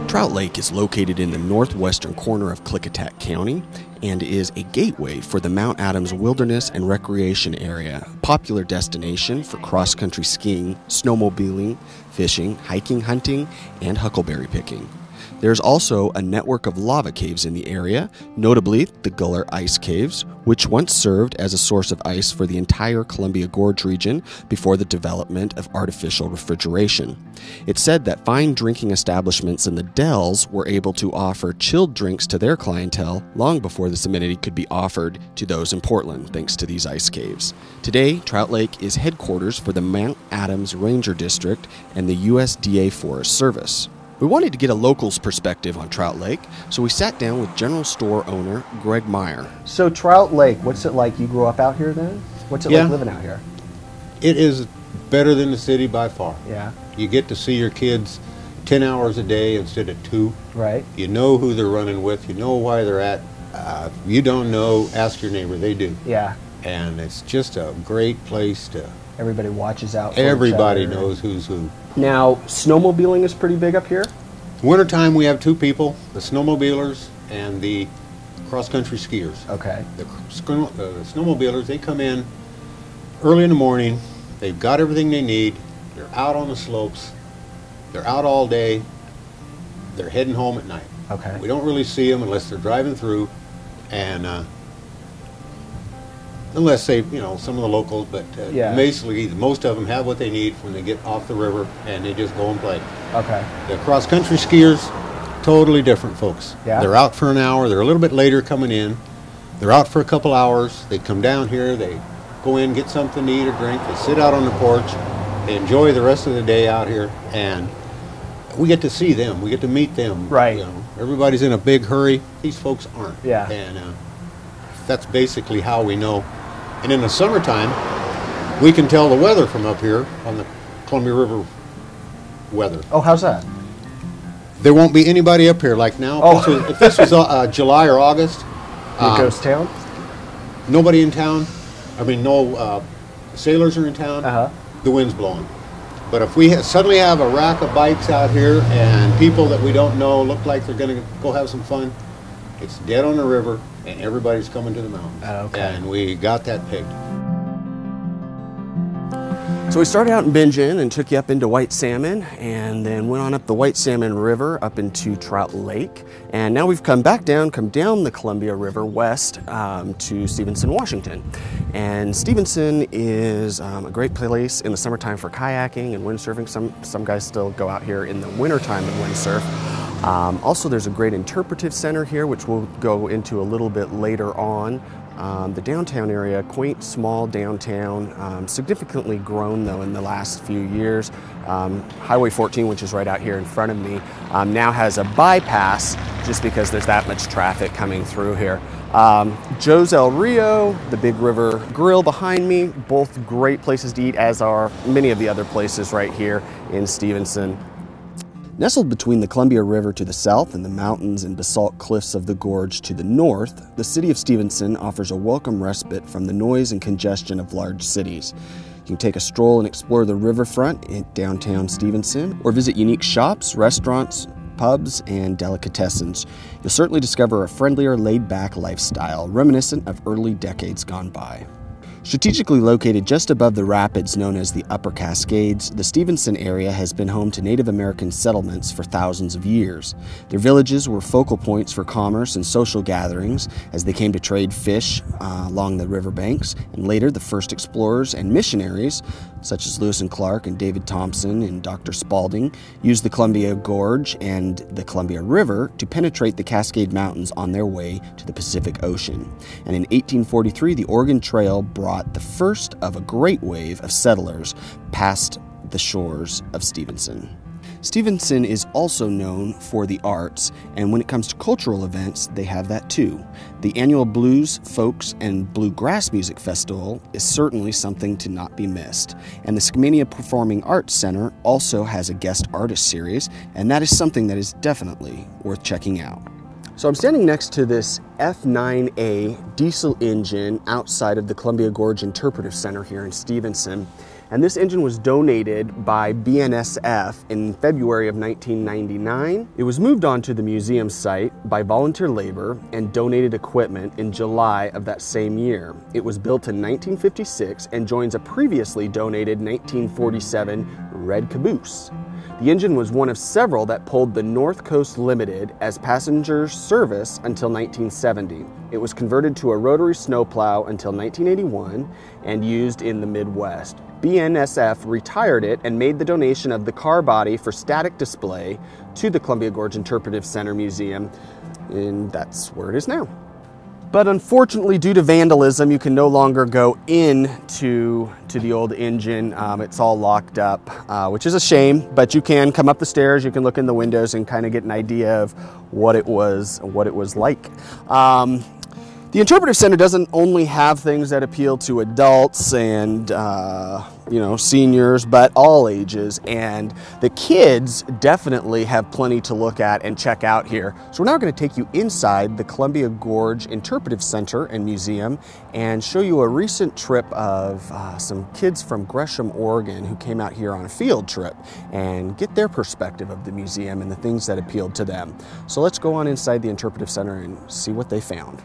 Trout Lake is located in the northwestern corner of Klickitat County and is a gateway for the Mount Adams Wilderness and Recreation Area, a popular destination for cross-country skiing, snowmobiling, fishing, hiking, hunting, and huckleberry picking. There's also a network of lava caves in the area, notably the Guller Ice Caves, which once served as a source of ice for the entire Columbia Gorge region before the development of artificial refrigeration. It's said that fine drinking establishments in the Dells were able to offer chilled drinks to their clientele long before this amenity could be offered to those in Portland, thanks to these ice caves. Today, Trout Lake is headquarters for the Mount Adams Ranger District and the USDA Forest Service. We wanted to get a local's perspective on Trout Lake, so we sat down with general store owner Greg Meyer. So Trout Lake, what's it like? You grew up out here then? What's it like living out here? It is better than the city by far. Yeah. You get to see your kids 10 hours a day instead of 2. Right. You know who they're running with. You know why they're at. You don't know, ask your neighbor. They do. Yeah. And it's just a great place to... Everybody watches out for Everybody each other. knows who's who. Now, snowmobiling is pretty big up here? Wintertime, we have 2 people, the snowmobilers and the cross-country skiers. Okay. The snowmobilers, they come in early in the morning. They've got everything they need. They're out on the slopes. They're out all day. They're heading home at night. Okay. We don't really see them unless they're driving through, and unless they, some of the locals, but basically most of them have what they need when they get off the river, and they just go and play. Okay. The cross-country skiers, totally different folks. Yeah. They're out for an hour. They're a little bit later coming in. They're out for a couple hours. They come down here. They go in, get something to eat or drink. They sit out on the porch. They enjoy the rest of the day out here, and we get to see them. We get to meet them. Right. Everybody's in a big hurry. These folks aren't. Yeah. And that's basically how we know. And in the summertime, we can tell the weather from up here on the Columbia River weather. Oh, how's that? There won't be anybody up here like now. Oh. If this was July or August, Ghost town? nobody in town. I mean, no sailors are in town. Uh-huh. The wind's blowing. But if we suddenly have a rack of bikes out here and people that we don't know look like they're going to go have some fun, it's dead on the river and everybody's coming to the mountains. Okay. And we got that pegged. So we started out in Bingen and took you up into White Salmon, and then went on up the White Salmon River up into Trout Lake, and now we've come down the Columbia River west to Stevenson, Washington. And Stevenson is a great place in the summertime for kayaking and windsurfing. Some guys still go out here in the wintertime and windsurf. Also, there's a great interpretive center here, which we'll go into a little bit later on. The downtown area, quaint, small downtown, significantly grown though in the last few years. Highway 14, which is right out here in front of me, now has a bypass just because there's that much traffic coming through here. Joe's El Rio, the Big River Grill behind me, both great places to eat, as are many of the other places right here in Stevenson. Nestled between the Columbia River to the south and the mountains and basalt cliffs of the Gorge to the north, the city of Stevenson offers a welcome respite from the noise and congestion of large cities. You can take a stroll and explore the riverfront in downtown Stevenson, or visit unique shops, restaurants, pubs, and delicatessens. You'll certainly discover a friendlier, laid-back lifestyle reminiscent of early decades gone by. Strategically located just above the rapids known as the Upper Cascades, the Stevenson area has been home to Native American settlements for thousands of years. Their villages were focal points for commerce and social gatherings as they came to trade fish along the riverbanks, and later the first explorers and missionaries, such as Lewis and Clark and David Thompson and Dr. Spalding, used the Columbia Gorge and the Columbia River to penetrate the Cascade Mountains on their way to the Pacific Ocean. And in 1843, the Oregon Trail brought the first of a great wave of settlers past the shores of Stevenson. Stevenson is also known for the arts, and when it comes to cultural events, they have that too. The annual Blues, Folks, and Bluegrass Music Festival is certainly something to not be missed. And the Skamania Performing Arts Center also has a guest artist series, and that is something that is definitely worth checking out. So I'm standing next to this F9A diesel engine outside of the Columbia Gorge Interpretive Center here in Stevenson. And this engine was donated by BNSF in February of 1999. It was moved on to the museum site by volunteer labor and donated equipment in July of that same year. It was built in 1956 and joins a previously donated 1947 red caboose. The engine was one of several that pulled the North Coast Limited as passenger service until 1970. It was converted to a rotary snowplow until 1981 and used in the Midwest. BNSF retired it and made the donation of the car body for static display to the Columbia Gorge Interpretive Center Museum, and that's where it is now. But unfortunately, due to vandalism, you can no longer go into the old engine. It's all locked up, which is a shame, but you can come up the stairs, you can look in the windows and kind of get an idea of what it was like. The Interpretive Center doesn't only have things that appeal to adults and seniors, but all ages, and the kids definitely have plenty to look at and check out here. So we're now going to take you inside the Columbia Gorge Interpretive Center and Museum and show you a recent trip of some kids from Gresham, Oregon, who came out here on a field trip and get their perspective of the museum and the things that appealed to them. So let's go on inside the Interpretive Center and see what they found.